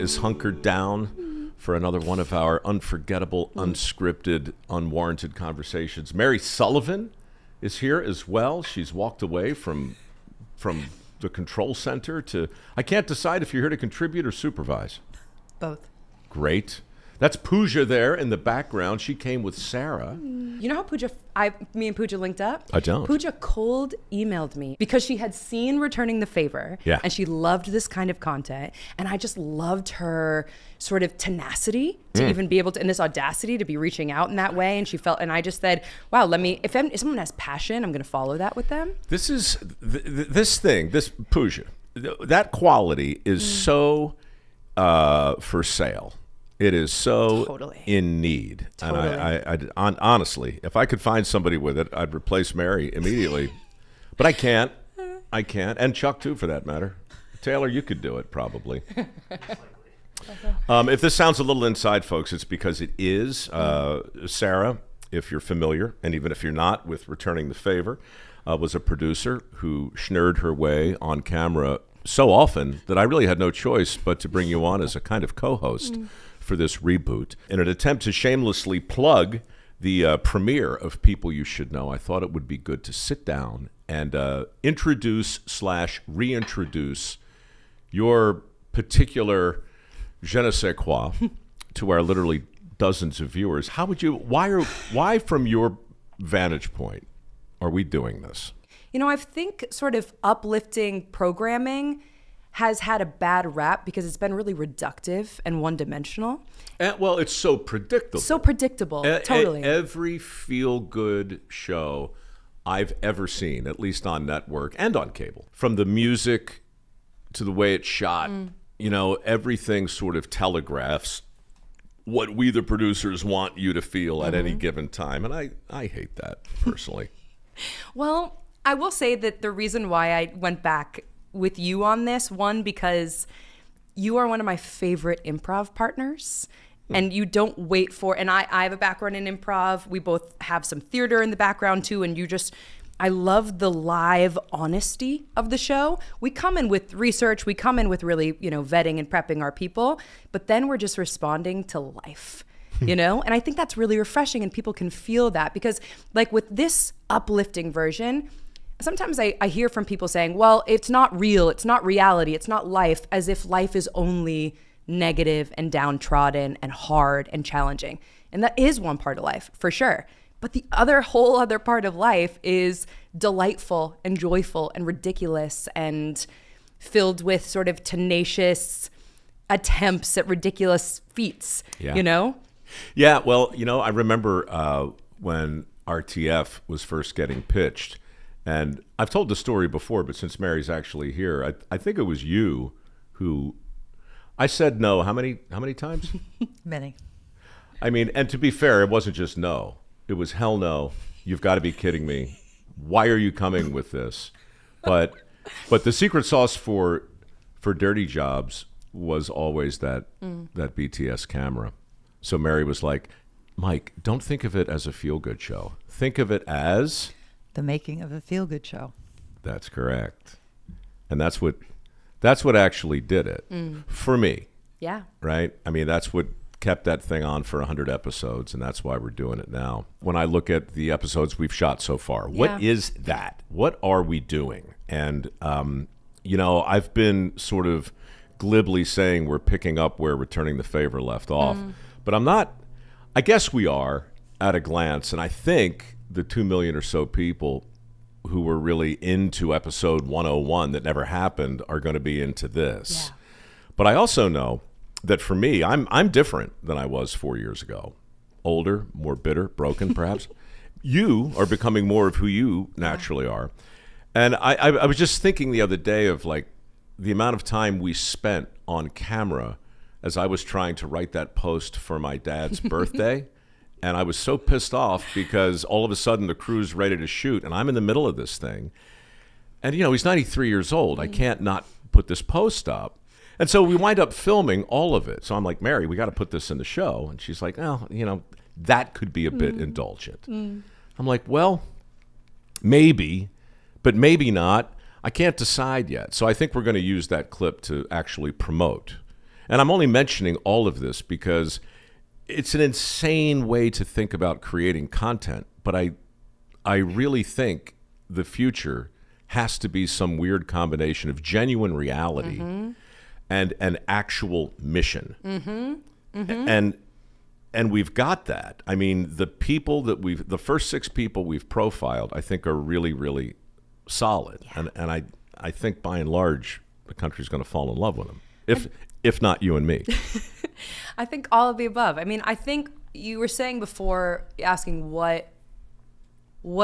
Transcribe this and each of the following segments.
is hunkered down for another one of our unforgettable, unscripted, unwarranted conversations. Mary Sullivan is here as well. She's walked away from the control center to, I can't decide if you're here to contribute or supervise. Both. Great. That's Pooja there in the background. She came with Sarah. You know how me and Pooja linked up? I don't. Pooja cold emailed me because she had seen Returning the Favor. Yeah. And she loved this kind of content. And I just loved her sort of tenacity to even be able to, and this audacity to be reaching out in that way. And she felt, and I just said, wow, if someone has passion, I'm going to follow that with them. This is, this Pooja, that quality is so for sale. It is so Totally. in need. Totally. And honestly, if I could find somebody with it, I'd replace Mary immediately. But I can't. And Chuck too, for that matter. Taylor, you could do it probably. If this sounds a little inside, folks, it's because it is. Sarah, if you're familiar, and even if you're not, with Returning the Favor, was a producer who schnurred her way on camera so often that I really had no choice but to bring you on as a kind of co-host for this reboot. In an attempt to shamelessly plug the premiere of People You Should Know, I thought it would be good to sit down and introduce/reintroduce your particular je ne sais quoi to our literally dozens of viewers. How would you, why from your vantage point are we doing this? You know, I think sort of uplifting programming has had a bad rap because it's been really reductive and one-dimensional. Well, it's so predictable. So predictable, totally. Every feel-good show I've ever seen, at least on network and on cable, from the music to the way it's shot, you know, everything sort of telegraphs what we, the producers, want you to feel at any given time. And I hate that, personally. Well, I will say that the reason why I went back with you on this, one, because you are one of my favorite improv partners, and you don't wait for, and I have a background in improv. We both have some theater in the background too, and I love the live honesty of the show. We come in with research, we come in with really, vetting and prepping our people, but then we're just responding to life. And I think that's really refreshing, and people can feel that, because like with this uplifting version, sometimes I hear from people saying, well, it's not real, it's not reality, it's not life, as if life is only negative and downtrodden and hard and challenging. And that is one part of life, for sure. But the whole other part of life is delightful and joyful and ridiculous and filled with sort of tenacious attempts at ridiculous feats, Yeah, well, I remember when RTF was first getting pitched, and I've told the story before, but since Mary's actually here, I think it was you who, I said no, how many times? Many. I mean, and to be fair, it wasn't just no. It was hell no, you've got to be kidding me. Why are you coming with this? But the secret sauce for Dirty Jobs was always that BTS camera. So Mary was like, Mike, don't think of it as a feel-good show. Think of it as... the making of a feel-good show. That's correct. And that's what actually did it for me. Yeah. Right? I mean, that's what kept that thing on for 100 episodes, and that's why we're doing it now. When I look at the episodes we've shot so far, what is that? What are we doing? And, I've been sort of glibly saying we're picking up where Returning the Favor left off, but I'm not. I guess we are at a glance, and I think the 2 million or so people who were really into episode 101 that never happened are going to be into this. Yeah. But I also know that for me, I'm different than I was 4 years ago. Older, more bitter, broken, perhaps. You are becoming more of who you naturally are. And I was just thinking the other day of like the amount of time we spent on camera as I was trying to write that post for my dad's birthday. And I was so pissed off because all of a sudden the crew's ready to shoot and I'm in the middle of this thing. And, he's 93 years old. I can't not put this post up. And so we wind up filming all of it. So I'm like, Mary, we got to put this in the show. And she's like, oh, that could be a bit indulgent. I'm like, well, maybe, but maybe not. I can't decide yet. So I think we're going to use that clip to actually promote. And I'm only mentioning all of this because it's an insane way to think about creating content. But I really think the future has to be some weird combination of genuine reality and an actual mission. And we've got that. I mean, the first 6 people we've profiled, I think are really, really solid. Yeah. And I think by and large, the country's going to fall in love with them. If not you and me. I think all of the above. I mean, I think you were saying before, asking what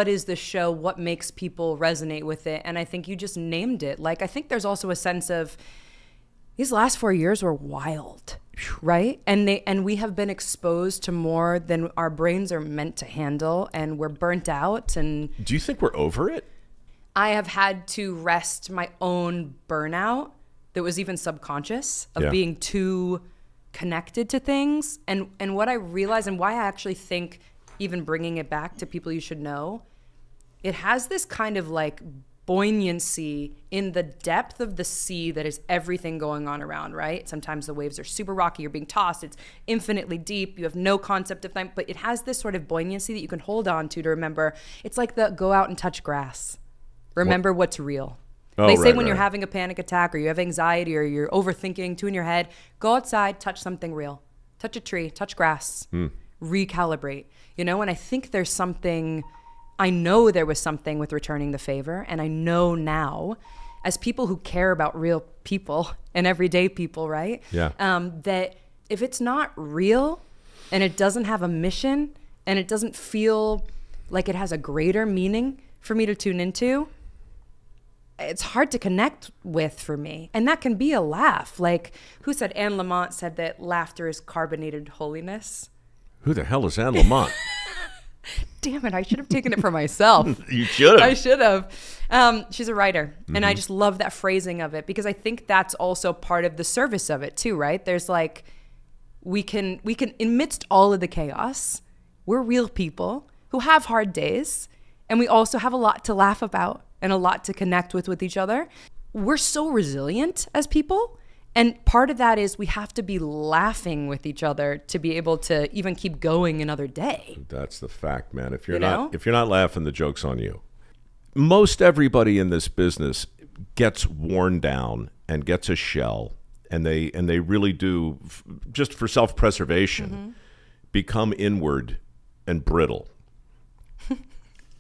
is the show, what makes people resonate with it, and I think you just named it. Like, I think there's also a sense of these last 4 years were wild, right? And we have been exposed to more than our brains are meant to handle, and we're burnt out. And do you think we're over it? I have had to rest my own burnout that was even subconscious of being too connected to things. And what I realized, and why I actually think even bringing it back to people you should know, it has this kind of like buoyancy in the depth of the sea that is everything going on around, right? Sometimes the waves are super rocky, you're being tossed, it's infinitely deep, you have no concept of time, but it has this sort of buoyancy that you can hold on to remember. It's like the go out and touch grass. Remember what's real. They say when you're having a panic attack or you have anxiety or you're overthinking too in your head, go outside, touch something real. Touch a tree, touch grass, recalibrate. You know, and I think there's something, I know there was something with returning the favor, and I know now, as people who care about real people and everyday people, right? Yeah. That if it's not real and it doesn't have a mission and it doesn't feel like it has a greater meaning for me to tune into, it's hard to connect with for me. And that can be a laugh. Like, who said? Anne Lamott said that laughter is carbonated holiness. Who the hell is Anne Lamott? Damn it, I should have taken it for myself. You should have. I should have. She's a writer, and I just love that phrasing of it because I think that's also part of the service of it too, right? There's like, we can amidst all of the chaos, we're real people who have hard days, and we also have a lot to laugh about and a lot to connect with each other. We're so resilient as people. And part of that is we have to be laughing with each other to be able to even keep going another day. That's the fact, man. If you're not laughing, the joke's on you. Most everybody in this business gets worn down and gets a shell, and they really do, just for self-preservation, become inward and brittle.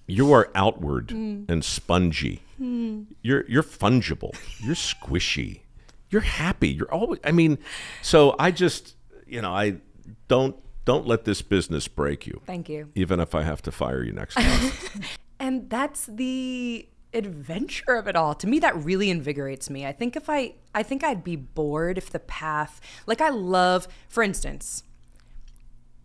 You are outward and spongy. You're fungible. You're squishy. You're happy. You're always, I mean, so I just, I don't let this business break you. Thank you. Even if I have to fire you next time. And that's the adventure of it all. To me, that really invigorates me. I think I'd be bored if the path, like I love, for instance,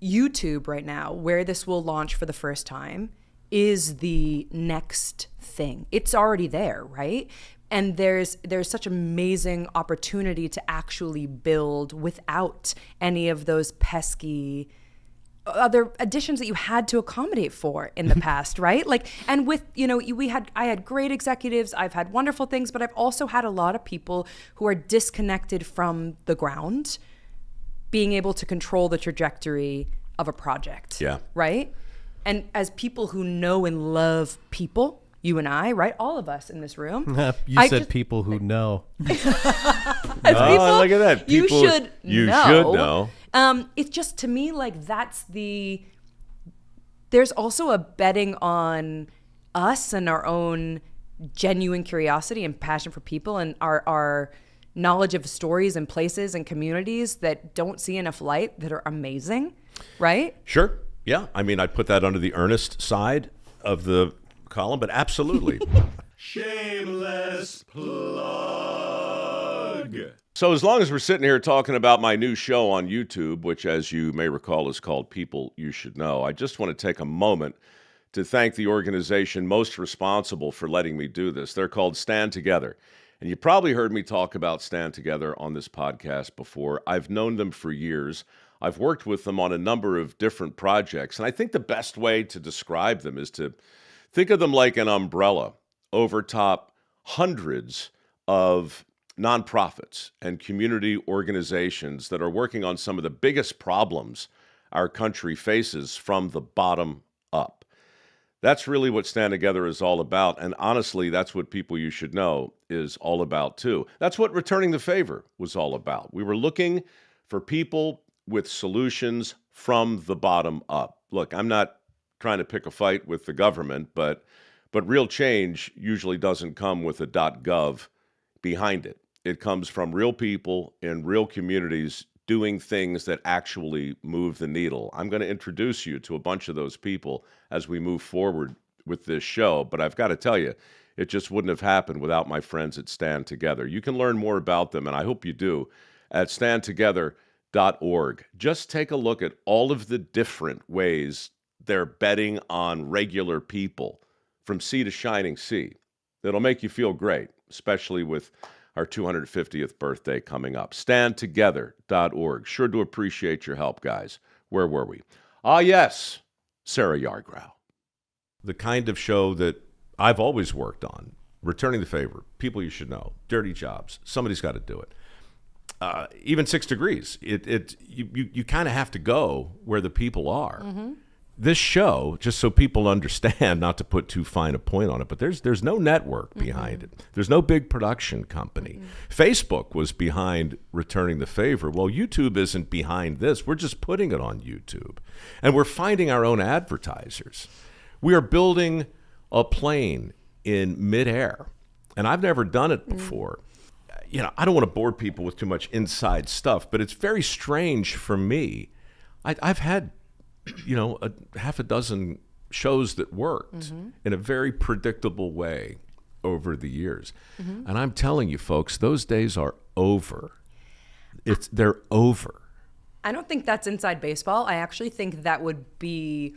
YouTube right now, where this will launch for the first time, is the next thing. It's already there, right? And there's such amazing opportunity to actually build without any of those pesky other additions that you had to accommodate for in the past, right? Like, and with, I had great executives, I've had wonderful things, but I've also had a lot of people who are disconnected from the ground, being able to control the trajectory of a project. Yeah. Right? And as people who know and love people, you and I, right? All of us in this room. You said people who know. As people, look at that. People, you should know. It's just, to me, like, there's also a betting on us and our own genuine curiosity and passion for people and our knowledge of stories and places and communities that don't see enough light that are amazing, right? Sure. Yeah. I mean, I'd put that under the earnest side of the column, but absolutely. Shameless plug. So as long as we're sitting here talking about my new show on YouTube, which, as you may recall, is called People You Should Know, I just want to take a moment to thank the organization most responsible for letting me do this. They're called Stand Together. And you probably heard me talk about Stand Together on this podcast before. I've known them for years. I've worked with them on a number of different projects. And I think the best way to describe them is to think of them like an umbrella over top hundreds of nonprofits and community organizations that are working on some of the biggest problems our country faces from the bottom up. That's really what Stand Together is all about. And honestly, that's what People You Should Know is all about too. That's what Returning the Favor was all about. We were looking for people with solutions from the bottom up. Look, I'm not trying to pick a fight with the government, but real change usually doesn't come with a .gov behind it. It comes from real people in real communities doing things that actually move the needle. I'm going to introduce you to a bunch of those people as we move forward with this show, but I've got to tell you, it just wouldn't have happened without my friends at Stand Together. You can learn more about them, and I hope you do, at standtogether.org. Just take a look at all of the different ways they're betting on regular people from sea to shining sea. That'll make you feel great, especially with our 250th birthday coming up. Standtogether.org. Sure do appreciate your help, guys. Where were we? Ah, yes, Sarah Yargrow. The kind of show that I've always worked on. Returning the Favor, People You Should Know, Dirty Jobs. Somebody's got to do it. Even 6 Degrees. You kind of have to go where the people are. Mm-hmm. This show, just so people understand, not to put too fine a point on it, but there's no network behind it. There's no big production company. Facebook was behind Returning the Favor. Well, YouTube isn't behind this. We're just putting it on YouTube. And we're finding our own advertisers. We are building a plane in midair. And I've never done it before. I don't want to bore people with too much inside stuff, but it's very strange for me. I've had a half a dozen shows that worked in a very predictable way over the years. And I'm telling you, folks, those days are over. They're over. I don't think that's inside baseball. I actually think that would be,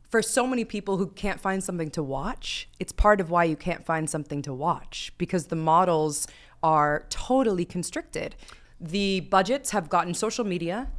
for so many people who can't find something to watch, it's part of why you can't find something to watch, because the models are totally constricted. The budgets have gotten social media,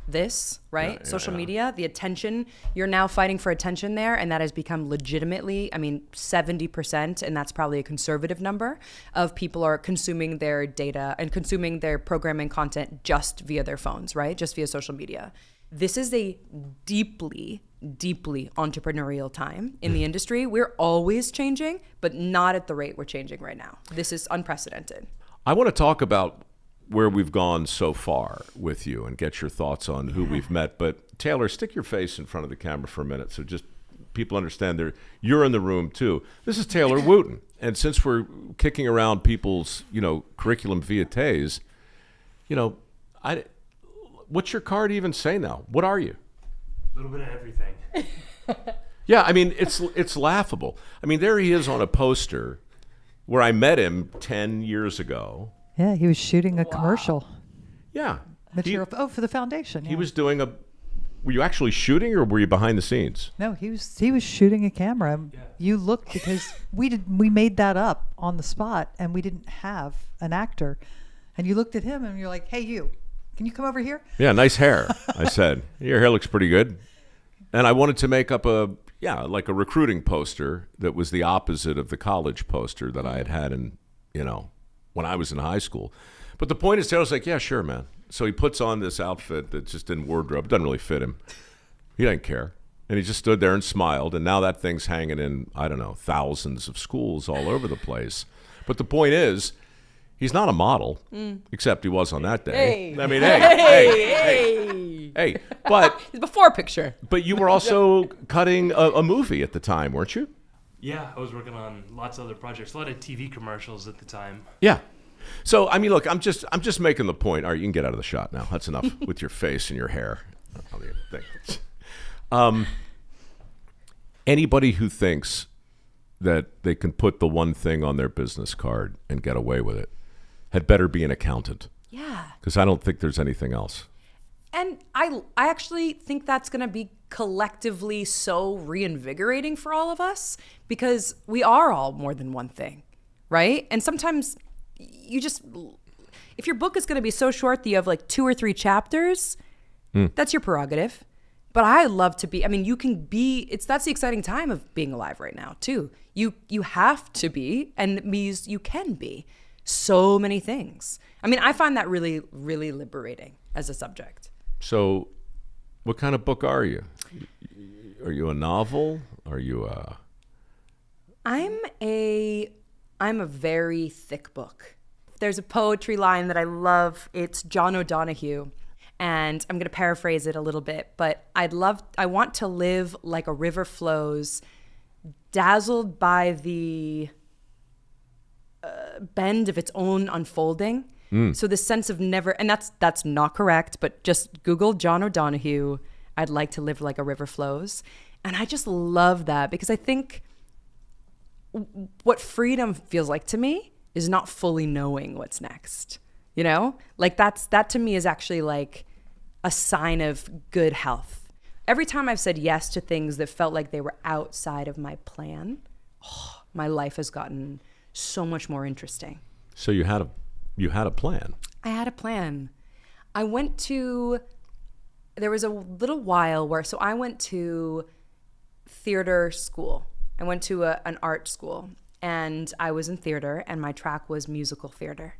social media, the attention. You're now fighting for attention there, and that has become legitimately, 70%, and that's probably a conservative number, of people are consuming their data and consuming their programming content just via their phones, right? Just via social media. This is a deeply, deeply entrepreneurial time in the industry. We're always changing, but not at the rate we're changing right now. This is unprecedented. I want to talk about where we've gone so far with you and get your thoughts on who we've met. But Taylor, stick your face in front of the camera for a minute so just people understand you're in the room too. This is Taylor Wooten. And since we're kicking around people's, curriculum vitaes, what's your card even say now? What are you? A little bit of everything. Yeah, it's laughable. There he is on a poster where I met him 10 years ago. Yeah, he was shooting a commercial. Yeah. Material for the foundation. He was doing were you actually shooting or were you behind the scenes? No, he was shooting a camera. Yeah. You looked, because we made that up on the spot, and we didn't have an actor. And you looked at him and you're like, "Hey, can you come over here?" Yeah, nice hair. I said, "Your hair looks pretty good." And I wanted to make up a recruiting poster that was the opposite of the college poster that I had in, when I was in high school. But the point is, Taylor's like, "Yeah, sure, man." So he puts on this outfit that's just in wardrobe. Doesn't really fit him. He didn't care. And he just stood there and smiled. And now that thing's hanging in, thousands of schools all over the place. But the point is, he's not a model, except he was on that day. Hey. Hey. But His before picture. But you were also cutting a movie at the time, weren't you? Yeah, I was working on lots of other projects, a lot of TV commercials at the time. Yeah. So, look, I'm just making the point. All right, you can get out of the shot now. That's enough with your face and your hair. Anybody who thinks that they can put the one thing on their business card and get away with it had better be an accountant. Yeah. Because I don't think there's anything else. And I actually think that's going to be collectively so reinvigorating for all of us, because we are all more than one thing, right? And sometimes if your book is going to be so short that you have like 2 or 3 chapters, that's your prerogative. But I love to be, you can be, that's the exciting time of being alive right now too. You have to be, and it means you can be. so many things. I mean, I find that really, really liberating as a subject. So what kind of book are you? Are you a novel? Are you a... I'm a very thick book. There's a poetry line that I love. It's John O'Donohue. And I'm going to paraphrase it a little bit, but I want to live like a river flows, dazzled by the bend of its own unfolding. So this sense of never, and that's not correct, but just Google John O'Donohue. I'd like to live like a river flows. And I just love that because I think what freedom feels like to me is not fully knowing what's next. You know, like that to me is actually like a sign of good health. Every time I've said yes to things that felt like they were outside of my plan, my life has gotten so much more interesting. So you had a plan. I had a plan. There was a little while where, so I went to theater school. I went to an art school and I was in theater and my track was musical theater.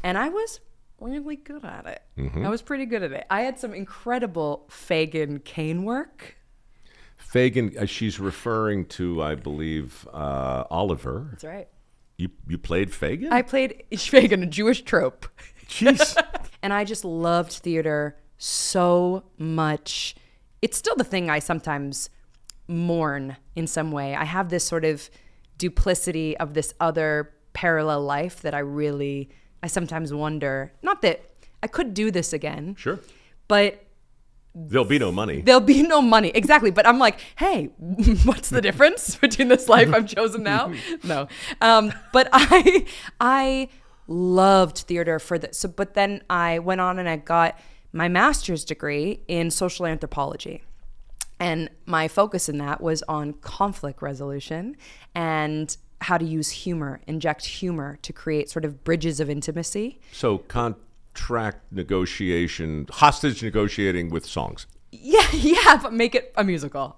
And I was really good at it. I was pretty good at it. I had some incredible Fagin cane work. Fagin, she's referring to, I believe, Oliver. That's right. You played Fagin? I played Fagin, a Jewish trope. Jeez. And I just loved theater so much. It's still the thing I sometimes mourn in some way. I have this sort of duplicity of this other parallel life that I sometimes wonder, not that I could do this again. Sure. But there'll be no money. There'll be no money. Exactly. But I'm like, hey, what's the difference between this life I've chosen now? No. But I loved theater for this. So, but then I went on and I got my master's degree in social anthropology. And my focus in that was on conflict resolution and how to use humor, inject humor to create sort of bridges of intimacy. So contract negotiation, hostage negotiating with songs. Yeah, but make it a musical.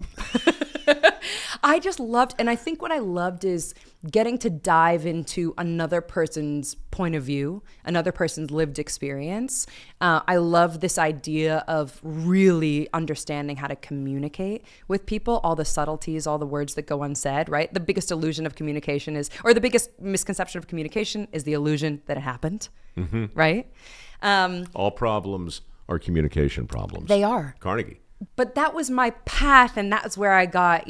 I just loved, and I think what I loved is getting to dive into another person's point of view, another person's lived experience. I love this idea of really understanding how to communicate with people, all the subtleties, all the words that go unsaid, right? The biggest illusion of communication is, or the biggest misconception of communication is the illusion that it happened, right? All problems are communication problems. They are. Carnegie. But that was my path, and that's where I got,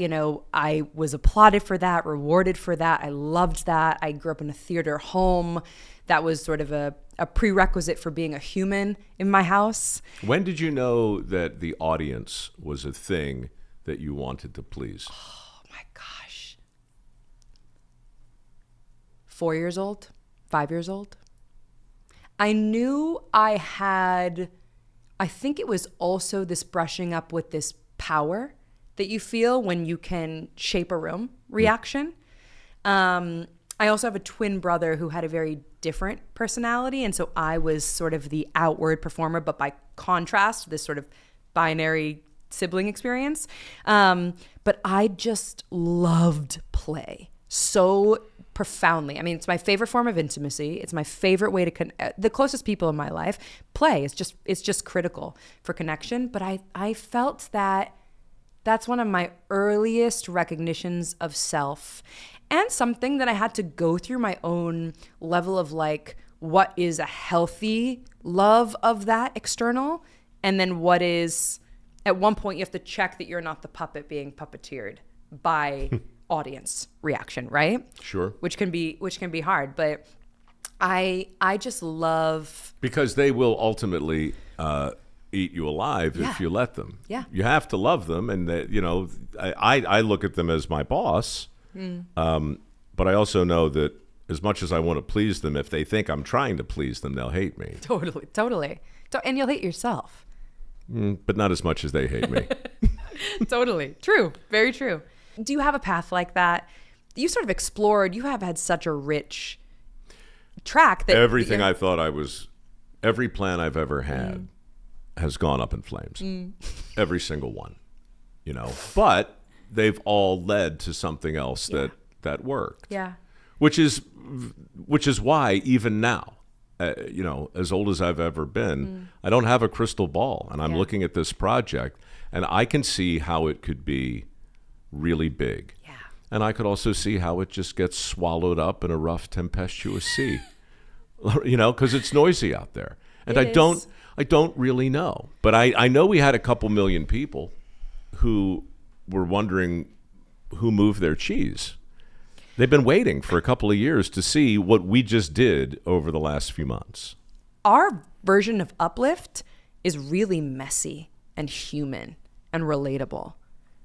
I was applauded for that, rewarded for that. I loved that. I grew up in a theater home. That was sort of a prerequisite for being a human in my house. When did you know that the audience was a thing that you wanted to please? Oh, my gosh. 4 years old, 5 years old. I knew I had... I think it was also this brushing up with this power that you feel when you can shape a room reaction. I also have a twin brother who had a very different personality. And so I was sort of the outward performer, but by contrast, this sort of binary sibling experience. But I just loved play so profoundly. I mean, it's my favorite form of intimacy. It's my favorite way to connect. The closest people in my life, play. It's just critical for connection. But I felt that that's one of my earliest recognitions of self, and something that I had to go through my own level of like, what is a healthy love of that external, and then what is, at one point you have to check that you're not the puppet being puppeteered by audience reaction, right? Sure. Which can be hard, but I just love, because they will ultimately eat you alive if you let them. Yeah. You have to love them, and I look at them as my boss. But I also know that as much as I want to please them, if they think I'm trying to please them, they'll hate me. Totally. And you'll hate yourself. But not as much as they hate me. Totally. True. Very true. Do you have a path like that? You sort of explored, you have had such a rich track that everything I thought every plan I've ever had has gone up in flames. Every single one, But they've all led to something else that worked. Yeah. which is why even now, as old as I've ever been, I don't have a crystal ball, and I'm looking at this project, and I can see how it could be really big. Yeah. And I could also see how it just gets swallowed up in a rough, tempestuous sea, because it's noisy out there. And I don't really know. But I know we had a couple million people who were wondering who moved their cheese. They've been waiting for a couple of years to see what we just did over the last few months. Our version of Uplift is really messy and human and relatable,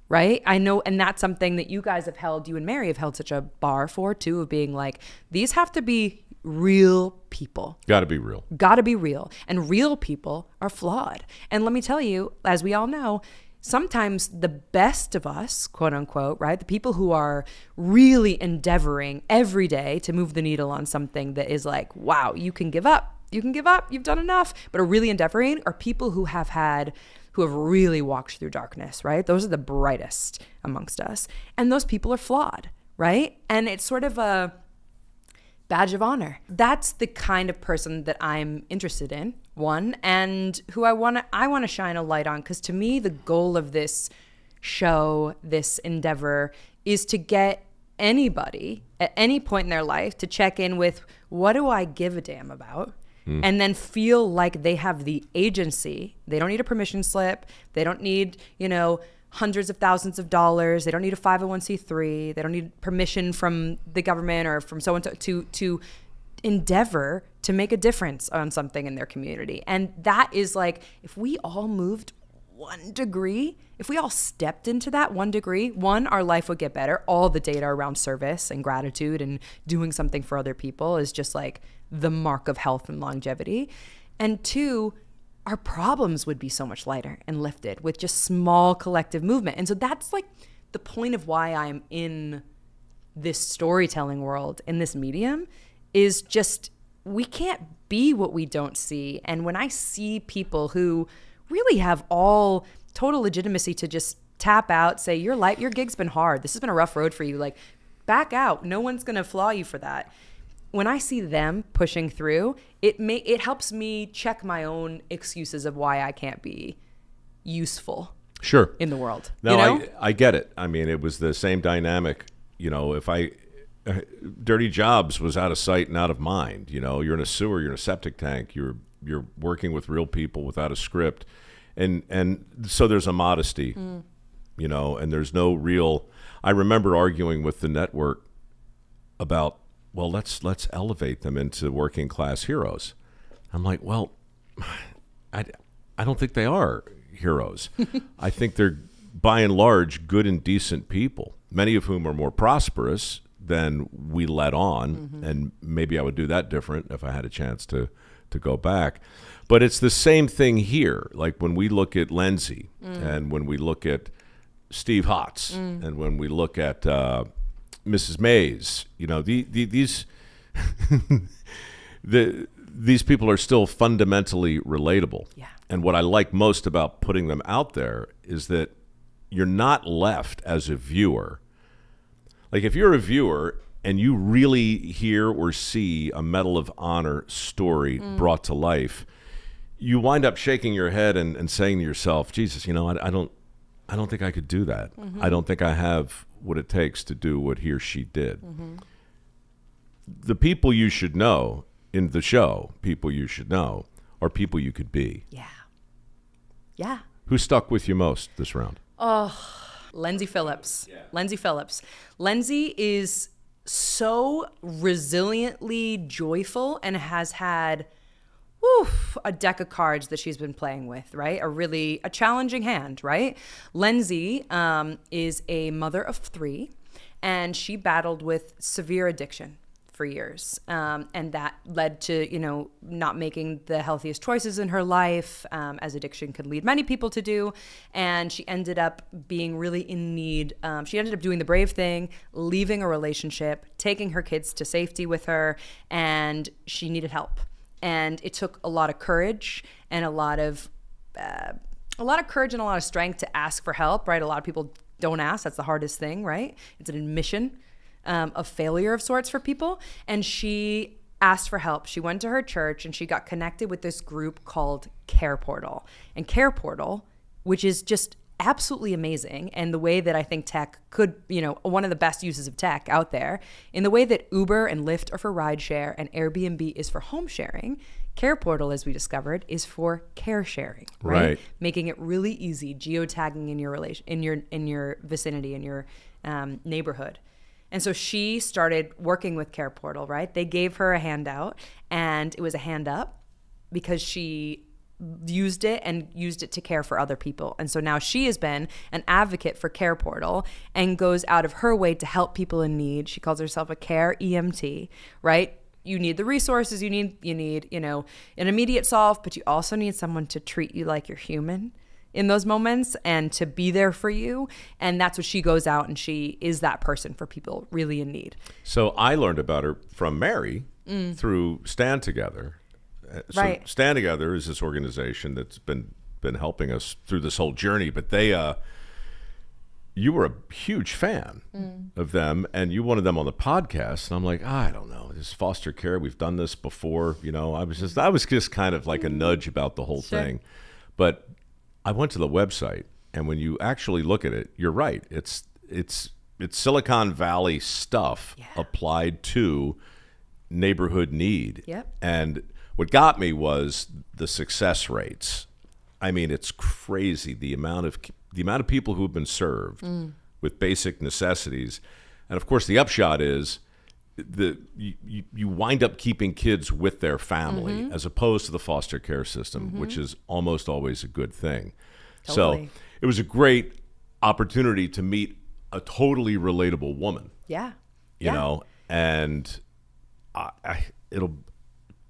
right? I know, and that's something that you guys have held, you and Mary have held such a bar for too, of being like, these have to be real people. Got to be real. Got to be real. And real people are flawed. And let me tell you, as we all know, sometimes the best of us, quote unquote, right? The people who are really endeavoring every day to move the needle on something that is like, wow, you can give up. You can give up. You've done enough. But are really endeavoring are people who have really walked through darkness, right? Those are the brightest amongst us. And those people are flawed, right? And it's sort of a badge of honor. That's the kind of person that I'm interested in, one, and who I want to shine a light on, because to me, the goal of this show, this endeavor, is to get anybody at any point in their life to check in with, what do I give a damn about? And then feel like they have the agency. They don't need a permission slip. They don't need, hundreds of thousands of dollars. They don't need a 501c3. They don't need permission from the government or from so and so to endeavor to make a difference on something in their community. And that is like, if we all moved 1 degree, if we all stepped into that 1 degree, one, our life would get better. All the data around service and gratitude and doing something for other people is just like the mark of health and longevity. And two, our problems would be so much lighter and lifted with just small collective movement. And so that's like the point of why I'm in this storytelling world, in this medium, is just, we can't be what we don't see. And when I see people who really have all total legitimacy to just tap out, say, your gig's been hard. This has been a rough road for you. Like, back out. No one's going to flaw you for that. When I see them pushing through, it helps me check my own excuses of why I can't be useful in the world. No, I get it. I mean, it was the same dynamic. If Dirty Jobs was out of sight and out of mind. You're in a sewer, you're in a septic tank, you're working with real people without a script. And so there's a modesty, and there's no real. I remember arguing with the network about, well, let's elevate them into working class heroes. I'm like, well, I don't think they are heroes. I think they're by and large good and decent people, many of whom are more prosperous than we let on, and maybe I would do that different if I had a chance to go back. But it's the same thing here. Like when we look at Lindsay and when we look at Steve Hotz and when we look at Mrs. Mays, these people are still fundamentally relatable. Yeah. And what I like most about putting them out there is that you're not left as a viewer. Like if you're a viewer and you really hear or see a Medal of Honor story brought to life, you wind up shaking your head and saying to yourself, Jesus, I don't think I could do that. I don't think I have what it takes to do what he or she did. The people you should know in the show, people you should know, are people you could be. Yeah. Who stuck with you most this round? Lindsay Phillips. Yeah. Lindsay Phillips. Lindsay is so resiliently joyful and has had a deck of cards that she's been playing with, right? A challenging hand, right? Lindsay is a mother of 3, and she battled with severe addiction for years. And that led to, not making the healthiest choices in her life, as addiction could lead many people to do. And she ended up being really in need. She ended up doing the brave thing, leaving a relationship, taking her kids to safety with her, and she needed help. And it took a lot of courage and a lot of courage and a lot of strength to ask for help, right? A lot of people don't ask. That's the hardest thing, right? It's an admission. of failure of sorts for people. And she asked for help. She went to her church and she got connected with this group called Care Portal. And Care Portal, which is just absolutely amazing, and the way that I think tech could, one of the best uses of tech out there, in the way that Uber and Lyft are for rideshare and Airbnb is for home sharing, Care Portal, as we discovered, is for care sharing, right? Making it really easy, geotagging in your in your vicinity, in your neighborhood. And so she started working with Care Portal, right? They gave her a handout, and it was a hand up because she used it to care for other people. And so now she has been an advocate for Care Portal and goes out of her way to help people in need. She calls herself a care EMT, right? You need the resources, you need, an immediate solve, but you also need someone to treat you like you're human in those moments and to be there for you. And that's what she goes out, and she is that person for people really in need. So I learned about her from Mary through Stand Together. So Right. Stand Together is this organization that's been helping us through this whole journey, but you were a huge fan of them, and you wanted them on the podcast, and I'm like, I don't know, this foster care, we've done this before, I was just kind of like a nudge about the whole thing. But I went to the website, and when you actually look at it, you're right. It's Silicon Valley stuff applied to neighborhood need. Yep. And what got me was the success rates. I mean, it's crazy the amount of people who have been served with basic necessities. And of course, the upshot is you wind up keeping kids with their family as opposed to the foster care system, which is almost always a good thing. Totally. So it was a great opportunity to meet a totally relatable woman. Yeah. You know, and it'll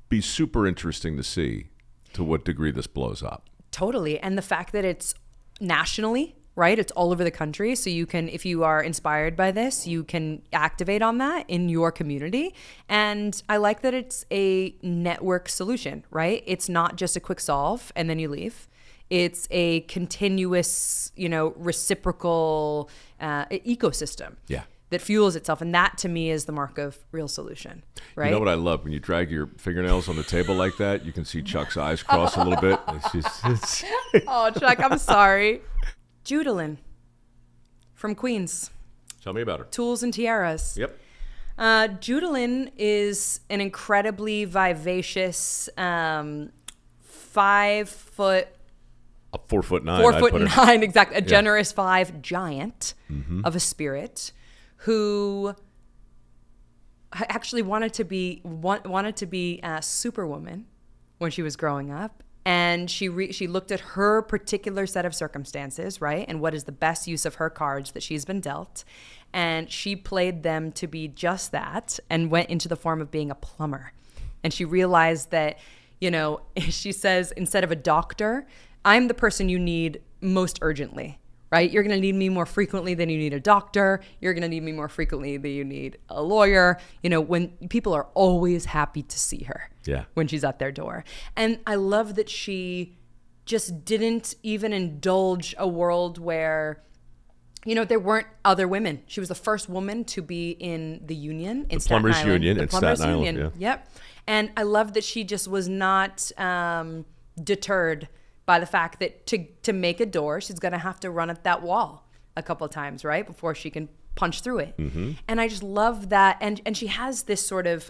be super interesting to see to what degree this blows up. Totally. And the fact that it's nationally, right? It's all over the country. So you can, if you are inspired by this, you can activate on that in your community. And I like that it's a network solution, right? It's not just a quick solve and then you leave. It's a continuous, reciprocal ecosystem. Yeah. That fuels itself. And that to me is the mark of real solution, right? You know what I love? When you drag your fingernails on the table like that, you can see Chuck's eyes cross a little bit. It's Oh, Chuck, I'm sorry. Judalyn from Queens. Tell me about her. Tools and Tiaras. Yep. Judalyn is an incredibly vivacious 5 foot, 4'9". 4'9", exactly, a generous 5 giant of a spirit who actually wanted to be a superwoman when she was growing up. And she looked at her particular set of circumstances, right? And what is the best use of her cards that she's been dealt. And she played them to be just that and went into the form of being a plumber. And she realized that, she says, instead of a doctor, I'm the person you need most urgently, right? You're going to need me more frequently than you need a doctor. You're going to need me more frequently than you need a lawyer. When people are always happy to see her when she's at their door. And I love that she just didn't even indulge a world where, there weren't other women. She was the first woman to be in the union in Staten Plumbers Island. Union in Staten Island. Yeah. Yep. And I love that she just was not deterred by the fact that to make a door, she's going to have to run at that wall a couple of times, right, before she can punch through it. And I just love that. And she has this sort of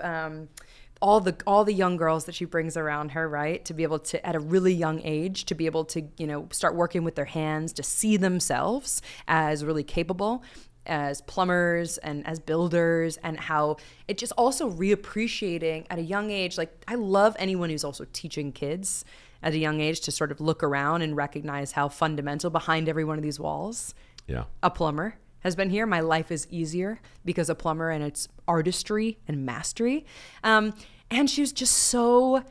all the young girls that she brings around her, right, to be able to, at a really young age, to be able to, start working with their hands, to see themselves as really capable as plumbers and as builders, and how it just also reappreciating at a young age. Like, I love anyone who's also teaching kids at a young age to sort of look around and recognize how fundamental behind every one of these walls a plumber has been here. My life is easier because a plumber and its artistry and mastery. And she was just so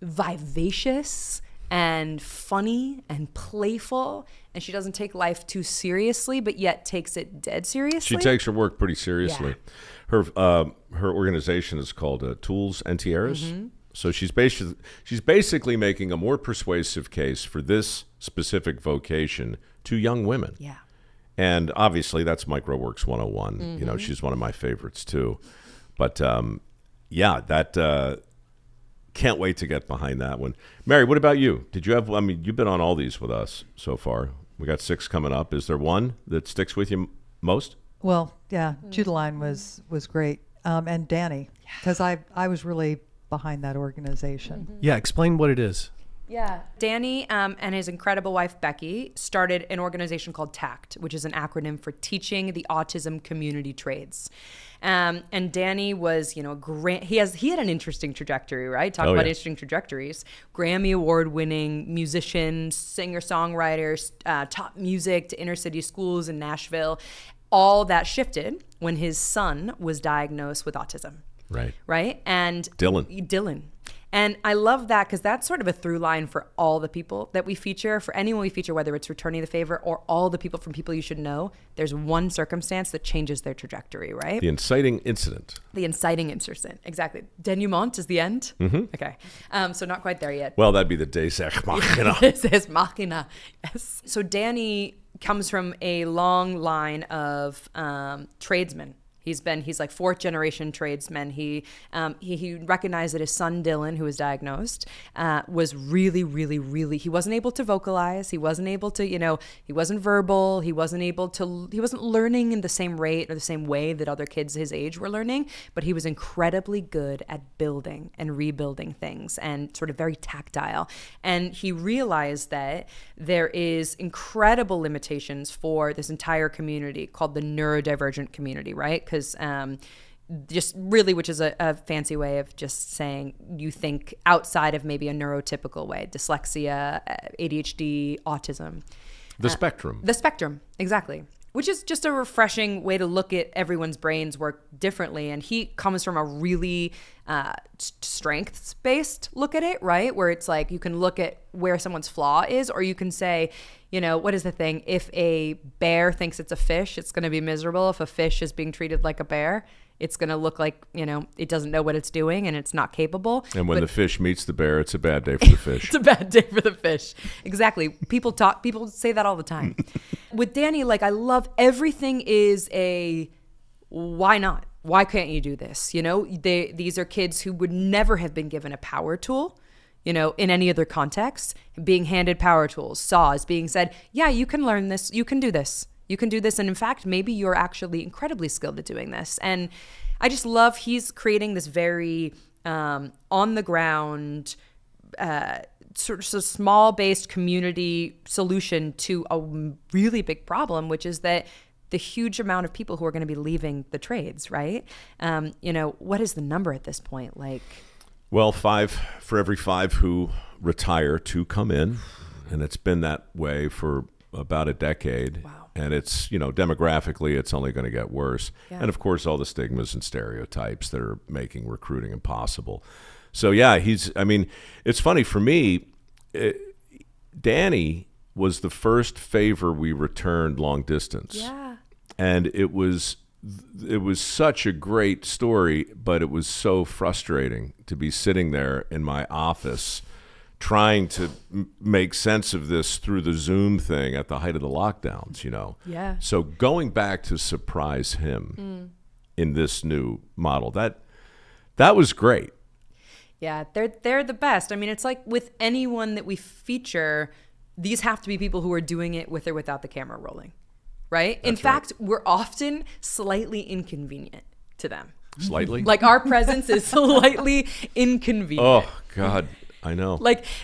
vivacious and funny and playful, and she doesn't take life too seriously, but yet takes it dead seriously. She takes her work pretty seriously. Yeah. Her organization is called Tools and Tiaras. So she's basically making a more persuasive case for this specific vocation to young women. Yeah. And obviously that's MicroWorks 101. You know, she's one of my favorites too. But can't wait to get behind that one. Mary, what about you? Did you have, I mean, you've been on all these with us so far. We got 6 coming up. Is there one that sticks with you most? Well, yeah, Judeline was great. And Danny, because I was really behind that organization. Yeah, explain what it is. Yeah. Danny and his incredible wife, Becky, started an organization called TACT, which is an acronym for Teaching the Autism Community Trades. And Danny was, you know, he had an interesting trajectory, right? Talk about interesting trajectories. Grammy Award-winning musician, singer-songwriter, taught music to inner city schools in Nashville. All that shifted when his son was diagnosed with autism. Right. Right? And Dylan. And I love that because that's sort of a through line for all the people that we feature. For anyone we feature, whether it's returning the favor or all the people from People You Should Know, there's one circumstance that changes their trajectory, right? The inciting incident. The inciting incident, exactly. Denouement is the end? Mm-hmm. Okay. So not quite there yet. Well, that'd be the Deus Ex Machina. Deus Ex Machina, yes. So Danny comes from a long line of tradesmen. He's like 4th generation tradesman. He recognized that his son Dylan, who was diagnosed, was really, really, really. He wasn't able to vocalize. He wasn't able to, he wasn't verbal. He wasn't learning in the same rate or the same way that other kids his age were learning. But he was incredibly good at building and rebuilding things and sort of very tactile. And he realized that there is incredible limitations for this entire community called the neurodivergent community, right? Because just really, which is a fancy way of just saying you think outside of maybe a neurotypical way, dyslexia, ADHD, autism. The spectrum. The spectrum, exactly. Which is just a refreshing way to look at everyone's brains work differently. And he comes from a really strengths-based look at it, right? Where it's like you can look at where someone's flaw is, or you can say, what is the thing? If a bear thinks it's a fish, it's going to be miserable. If a fish is being treated like a bear, it's going to look like, it doesn't know what it's doing and it's not capable. And when the fish meets the bear, it's a bad day for the fish. It's a bad day for the fish. Exactly. People say that all the time. With Danny, I love everything is a why not? Why can't you do this? These are kids who would never have been given a power tool, in any other context, being handed power tools, saws, being said, yeah, you can learn this, you can do this. You can do this. And in fact, maybe you're actually incredibly skilled at doing this. And I just love he's creating this very on the ground, sort of small-based community solution to a really big problem, which is that the huge amount of people who are going to be leaving the trades, right? What is the number at this point? Well, 5 for every 5 who retire, 2 come in. And it's been that way for about a decade. Wow. And it's, demographically, it's only going to get worse. Yeah. And of course, all the stigmas and stereotypes that are making recruiting impossible. So yeah, it's funny for me, Danny was the first favor we returned long distance. Yeah. And it was such a great story, but it was so frustrating to be sitting there in my office trying to make sense of this through the Zoom thing at the height of the lockdowns, Yeah. So going back to surprise him in this new model, that was great. Yeah, they're the best. I mean, it's like with anyone that we feature, these have to be people who are doing it with or without the camera rolling, right? In fact, we're often slightly inconvenient to them. Slightly? Our presence is slightly inconvenient. Oh, God. I know.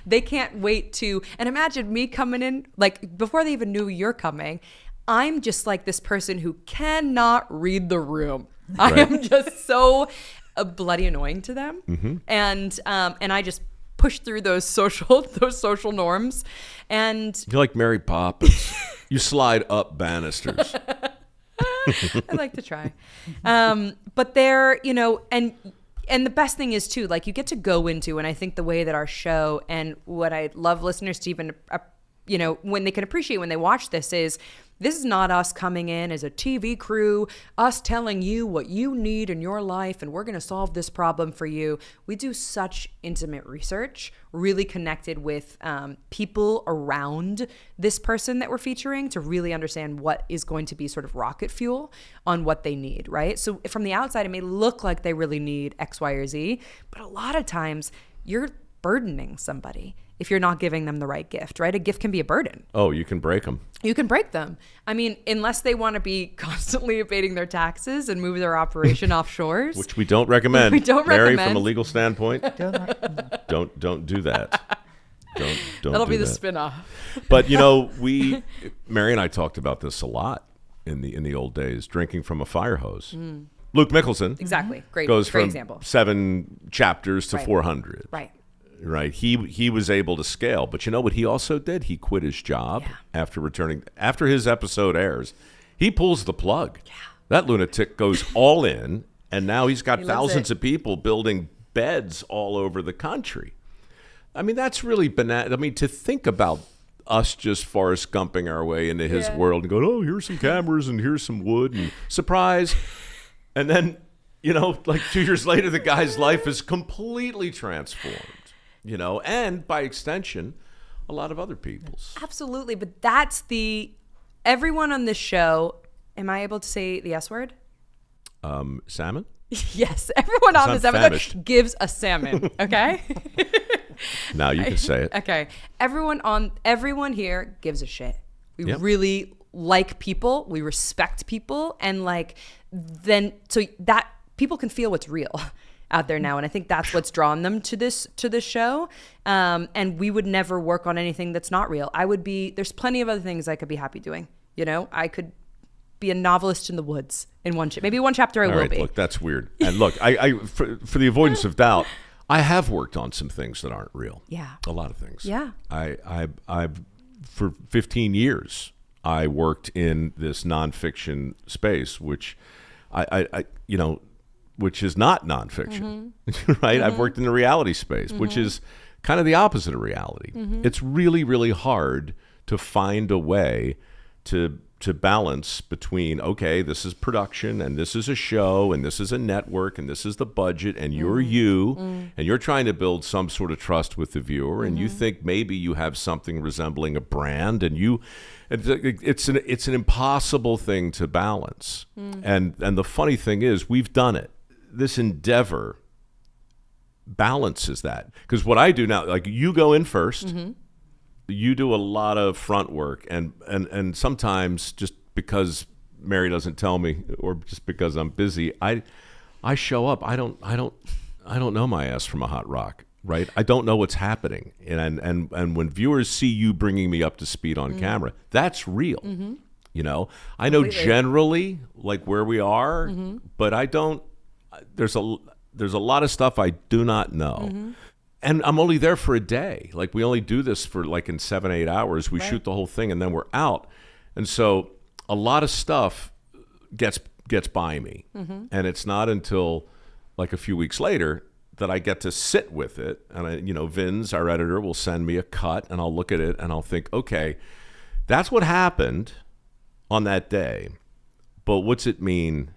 They can't wait to, and imagine me coming in, before they even knew you're coming, I'm just this person who cannot read the room. Right. I am just so bloody annoying to them. Mm-hmm. And I just push through those social norms. And you're like Mary Poppins. You slide up banisters. I like to try. But they're, and the best thing is too, you get to go into, and I think the way that our show and what I love listeners to even when they can appreciate when they watch this this is not us coming in as a TV crew, us telling you what you need in your life, and we're going to solve this problem for you. We do such intimate research, really connected with people around this person that we're featuring to really understand what is going to be sort of rocket fuel on what they need, right? So from the outside, it may look like they really need X, Y, or Z, but a lot of times you're burdening somebody if you're not giving them the right gift, right? A gift can be a burden. Oh, you can break them. You can break them. I mean, unless they want to be constantly evading their taxes and move their operation offshores. Which we don't recommend. We don't Mary, recommend. from a legal standpoint, don't do that. Don't That'll do be the that. spin-off. But Mary and I talked about this a lot in the old days, drinking from a fire hose. Luke Mickelson Exactly. Great goes from example. 7 chapters to Right. 400. Right. Right. He was able to scale. But you know what he also did? He quit his job after returning. After his episode airs, he pulls the plug. Yeah. That lunatic goes all in, and now he's got thousands of people building beds all over the country. I mean, that's really banana. I mean, to think about us just Forrest Gumping our way into his world and go, oh, here's some cameras and here's some wood and surprise. And then, like 2 years later, the guy's life is completely transformed. And by extension, a lot of other people's. Absolutely. But that's everyone on this show, am I able to say the S word? Salmon? Yes. Everyone on I'm this episode famished. gives a salmon. Okay? Now you can say it. Okay. Everyone here gives a shit. We Yep. really like people. We respect people. And so that people can feel what's real out there now, and I think that's what's drawn them to this show. And we would never work on anything that's not real. There's plenty of other things I could be happy doing. I could be a novelist in the woods in maybe one chapter I All will right, be. look, that's weird. And look, for the avoidance of doubt, I have worked on some things that aren't real. Yeah. A lot of things. Yeah. I've for 15 years I worked in this nonfiction space, which which is not nonfiction, right? I've worked in the reality space, which is kind of the opposite of reality. It's really, really hard to find a way to balance between, okay, this is production and this is a show and this is a network and this is the budget and you're and you're trying to build some sort of trust with the viewer and you think maybe you have something resembling a brand and it's an impossible thing to balance. And the funny thing is we've done it. This endeavor balances that. Because what I do now, like you go in first, you do a lot of front work, and sometimes just because Mary doesn't tell me, or just because I'm busy, I show up. I don't know my ass from a hot rock, right? I don't know what's happening, and when viewers see you bringing me up to speed on camera, that's real. I know generally like where we are, but I don't. There's a lot of stuff I do not know. And I'm only there for a day. Like we only do this for like in 7-8 hours. We shoot the whole thing and then we're out. And so a lot of stuff gets by me. And it's not until like a few weeks later that I get to sit with it. And Vince, our editor, will send me a cut and I'll look at it and I'll think, okay, that's what happened on that day. But what's it mean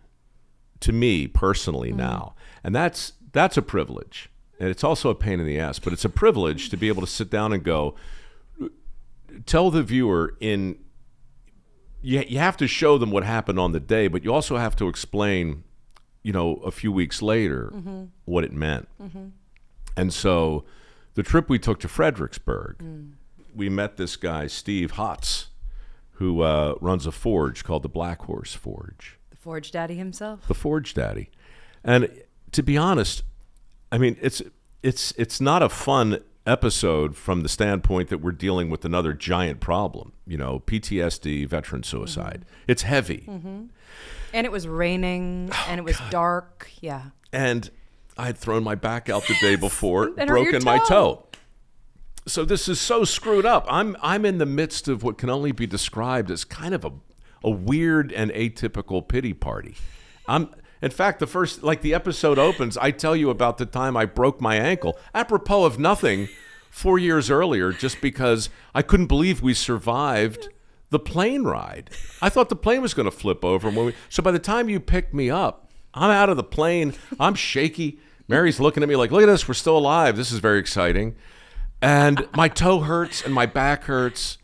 to me personally now? And that's a privilege. And it's also a pain in the ass, but it's a privilege to be able to sit down and go, tell the viewer you have to show them what happened on the day, but you also have to explain, a few weeks later what it meant. And so the trip we took to Fredericksburg, we met this guy, Steve Hotz, who runs a forge called the Black Horse Forge. The Forge Daddy himself. The Forge Daddy. And to be honest, I mean, it's not a fun episode from the standpoint that we're dealing with another giant problem, PTSD, veteran suicide. It's heavy. And it was raining and it was dark. Yeah. And I had thrown my back out the day before, And hurt your broken my toe. toe. So this is so screwed up. I'm in the midst of what can only be described as kind of a weird and atypical pity party. In fact, the episode opens, I tell you about the time I broke my ankle, apropos of nothing, 4 years earlier just because I couldn't believe we survived the plane ride. I thought the plane was going to flip over. So by the time you picked me up, I'm out of the plane. I'm shaky. Mary's looking at me like, look at us. We're still alive. This is very exciting. And my toe hurts and my back hurts.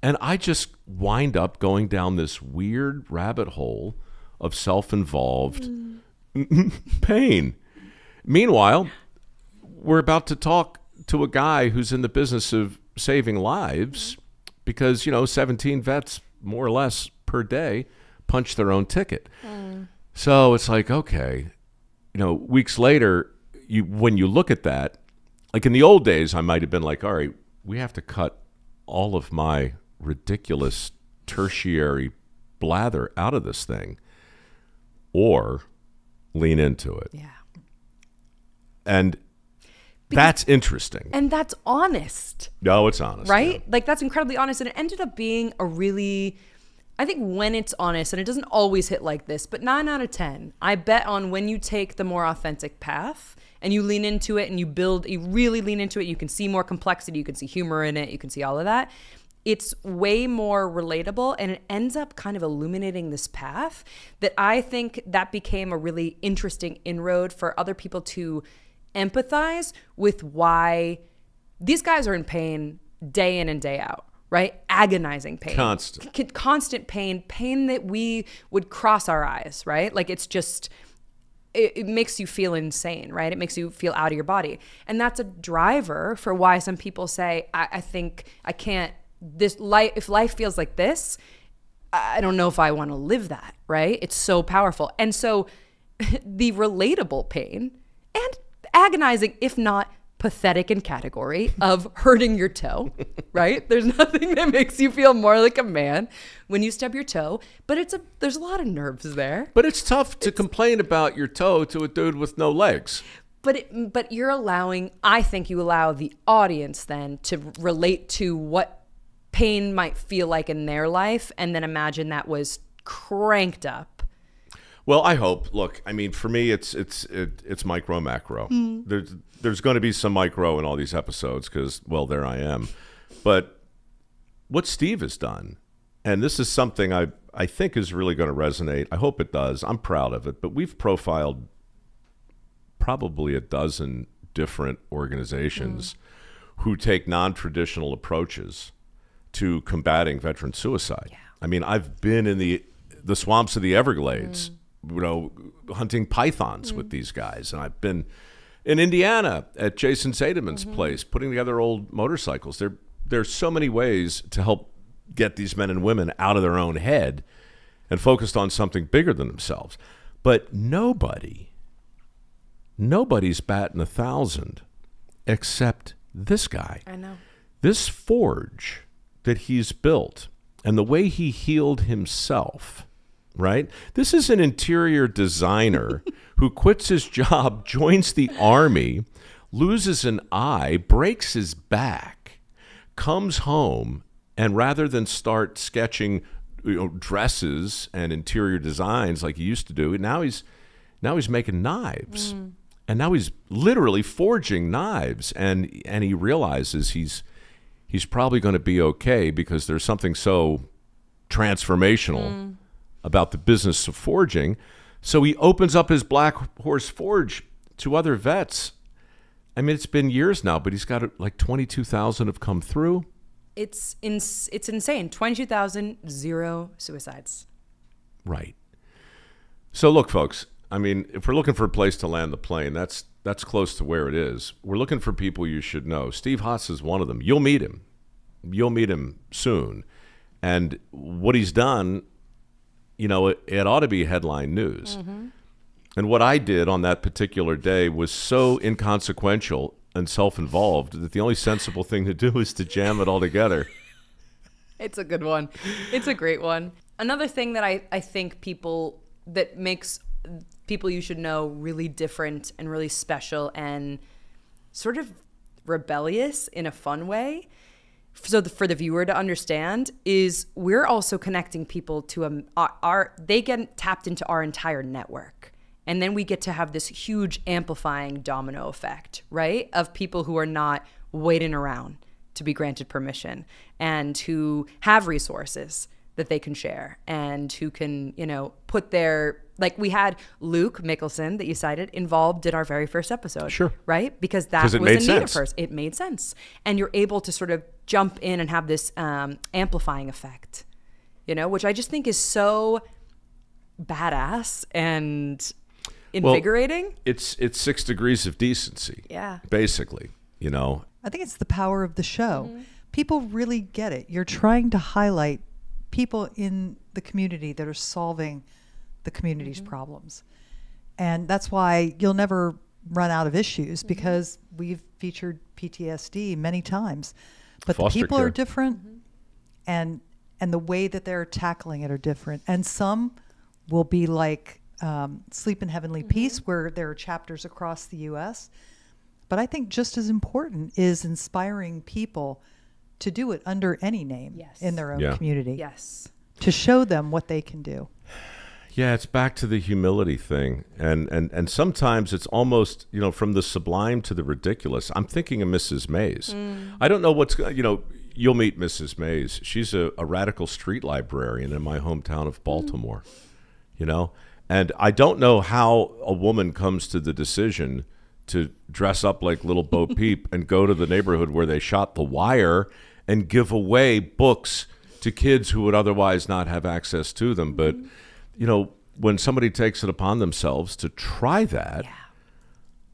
And I just wind up going down this weird rabbit hole of self-involved pain. Meanwhile, we're about to talk to a guy who's in the business of saving lives because, 17 vets, more or less, per day, punch their own ticket. So it's like, okay, weeks later, when you look at that, like in the old days, I might have been like, all right, we have to cut all of my ridiculous tertiary blather out of this thing or lean into it. Yeah. And that's interesting. And that's honest. No, it's honest. Right? Yeah. Like, that's incredibly honest. And it ended up being a really, I think when it's honest, and it doesn't always hit like this, but 9 out of 10, I bet on when you take the more authentic path and you lean into it and you really lean into it, you can see more complexity, you can see humor in it, you can see all of that. It's way more relatable, and it ends up kind of illuminating this path that I think that became a really interesting inroad for other people to empathize with why these guys are in pain day in and day out, right? Agonizing pain. Constant pain that we would cross our eyes, right? Like it's just, it makes you feel insane, right? It makes you feel out of your body. And that's a driver for why some people say, I think I can't, if life feels like this, I don't know if I want to live that, right? It's so powerful. And so the relatable pain and agonizing, if not pathetic in category of hurting your toe, right? There's nothing that makes you feel more like a man when you stub your toe, but there's a lot of nerves there. But it's tough to complain about your toe to a dude with no legs. But I think you allow the audience then to relate to what pain might feel like in their life, and then imagine that was cranked up. Well, I hope. Look, I mean, for me, it's micro, macro. There's going to be some micro in all these episodes because, well, there I am. But what Steve has done, and this is something I think is really going to resonate. I hope it does. I'm proud of it. But we've profiled probably a dozen different organizations who take non-traditional approaches to combating veteran suicide. Yeah. I mean, I've been in the swamps of the Everglades, hunting pythons with these guys. And I've been in Indiana at Jason Sademann's place, putting together old motorcycles. There's so many ways to help get these men and women out of their own head and focused on something bigger than themselves. But nobody's batting 1,000 except this guy. I know. This forge that he's built and the way he healed himself, right? This is an interior designer who quits his job, joins the army, loses an eye, breaks his back, comes home, and rather than start sketching dresses and interior designs like he used to do, now he's making knives. And now he's literally forging knives, and he realizes he's probably going to be okay because there's something so transformational about the business of forging. So he opens up his Black Horse Forge to other vets. I mean, it's been years now, but he's got like 22,000 have come through. It's insane. 22,000, 0 suicides. Right. So look, folks, I mean, if we're looking for a place to land the plane, that's close to where it is. We're looking for people you should know. Steve Haas is one of them. You'll meet him. You'll meet him soon. And what he's done, it ought to be headline news. And what I did on that particular day was so inconsequential and self-involved that the only sensible thing to do is to jam it all together. It's a good one. It's a great one. Another thing that I think that makes people you should know really different and really special and sort of rebellious in a fun way, so for the viewer to understand, is we're also connecting people to they get tapped into our entire network. And then we get to have this huge amplifying domino effect, right? Of people who are not waiting around to be granted permission, and who have resources that they can share, and who can, put their, like we had Luke Mickelson that you cited involved in our very first episode. Sure. Right? Because that was it a made need at sense. first. It made sense. And you're able to sort of jump in and have this amplifying effect, which I just think is so badass and invigorating. Well, it's 6 degrees of decency. Yeah. Basically, I think it's the power of the show. People really get it. You're trying to highlight people in the community that are solving the community's problems. And that's why you'll never run out of issues, because we've featured PTSD many times. But Foster the people care. are different, and the way that they're tackling it are different. And some will be like Sleep in Heavenly Peace, where there are chapters across the U.S. But I think just as important is inspiring people to do it under any name in their own community. Yes. To show them what they can do. Yeah, it's back to the humility thing. And sometimes it's almost, from the sublime to the ridiculous. I'm thinking of Mrs. Mays. I don't know what's, you'll meet Mrs. Mays. She's a radical street librarian in my hometown of Baltimore, And I don't know how a woman comes to the decision to dress up like Little Bo Peep and go to the neighborhood where they shot The Wire and give away books to kids who would otherwise not have access to them. But, when somebody takes it upon themselves to try that,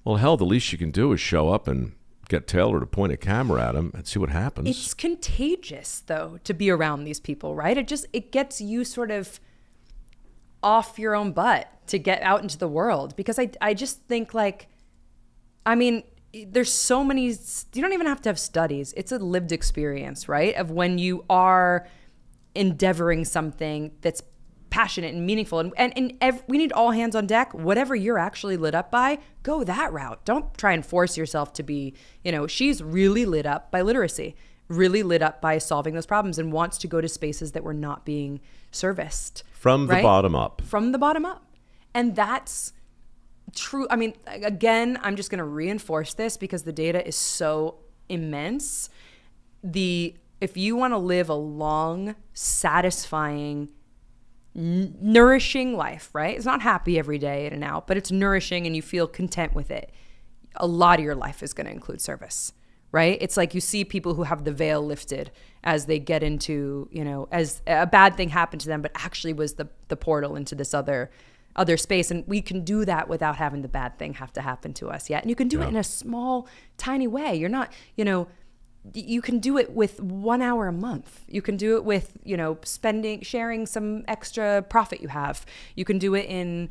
well, hell, the least you can do is show up and get Taylor to point a camera at them and see what happens. It's contagious, though, to be around these people, right? It gets you sort of off your own butt to get out into the world. Because I just think, there's so many, you don't even have to have studies. It's a lived experience, right? Of when you are endeavoring something that's passionate and meaningful. And we need all hands on deck. Whatever you're actually lit up by, go that route. Don't try and force yourself to be, she's really lit up by literacy, really lit up by solving those problems, and wants to go to spaces that were not being serviced. From the bottom up. From the bottom up. And that's true. Again, I'm just going to reinforce this because the data is so immense. If you want to live a long, satisfying, nourishing life, right? It's not happy every day in and out, but it's nourishing and you feel content with it. A lot of your life is going to include service, right? It's like you see people who have the veil lifted as they get into, as a bad thing happened to them, but actually was the portal into this other space. And we can do that without having the bad thing have to happen to us yet. And you can do it in a small, tiny way. You're not, you can do it with 1 hour a month. You can do it with, sharing some extra profit you have. You can do it in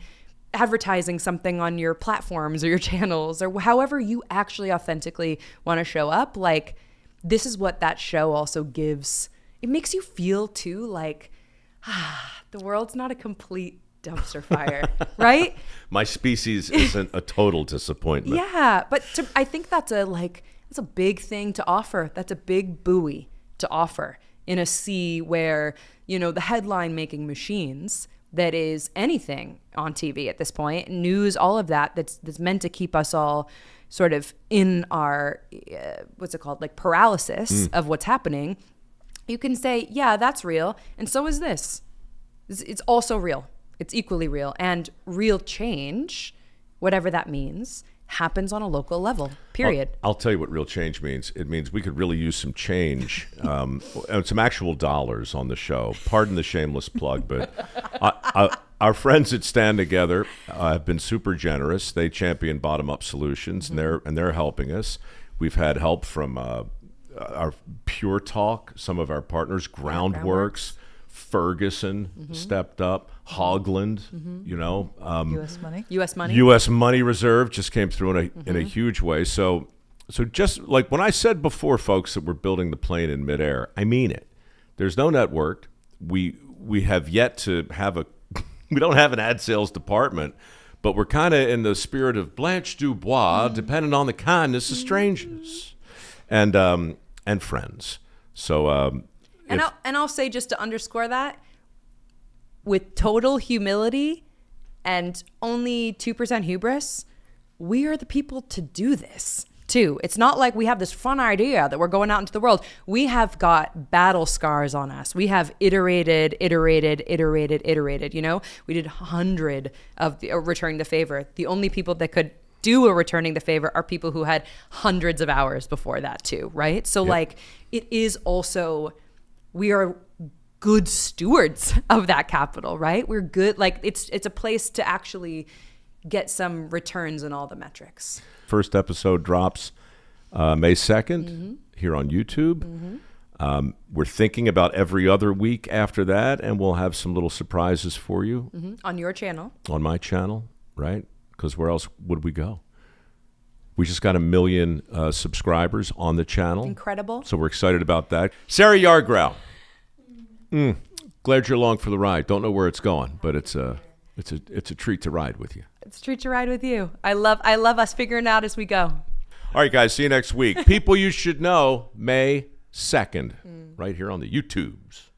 advertising something on your platforms or your channels, or however you actually authentically want to show up. Like, this is what that show also gives. It makes you feel too like, the world's not a complete dumpster fire, right? My species isn't a total disappointment. Yeah, but I think that's a big thing to offer. That's a big buoy to offer in a sea where, the headline making machines that is anything on TV at this point, news, all of that's meant to keep us all sort of in our, paralysis of what's happening. You can say, yeah, that's real. And so is this. It's also real. It's equally real. And real change, whatever that means, happens on a local level, period. I'll tell you what real change means. It means we could really use some change, and some actual dollars on the show. Pardon the shameless plug, but our friends at Stand Together have been super generous. They champion bottom-up solutions, and they're helping us. We've had help from our Pure Talk, some of our partners, Groundworks. Ferguson stepped up. Hogland, U.S. Money. U.S. Money Reserve just came through in a huge way. So just like when I said before, folks, that we're building the plane in midair, I mean it. There's no network. We have yet to have we don't have an ad sales department, but we're kind of in the spirit of Blanche Dubois, depending on the kindness of strangers and friends. So. I'll say, just to underscore that, with total humility and only 2% hubris, we are the people to do this. too. It's not like we have this fun idea that we're going out into the world. We have got battle scars on us. We have iterated. You know, we did 100 of the returning the favor. The only people that could do a returning the favor are people who had hundreds of hours before that too, right? So like, it is also, we are good stewards of that capital, right? We're good. Like, it's a place to actually get some returns in all the metrics. First episode drops May 2nd here on YouTube. We're thinking about every other week after that, and we'll have some little surprises for you. On your channel. On my channel, right? Because where else would we go? We just got 1 million subscribers on the channel. Incredible. So we're excited about that. Sarah Yarbrough. Glad you're along for the ride. Don't know where it's going, but it's a treat to ride with you. It's a treat to ride with you. I love us figuring it out as we go. All right, guys. See you next week. People you should know, May 2nd, right here on the YouTubes.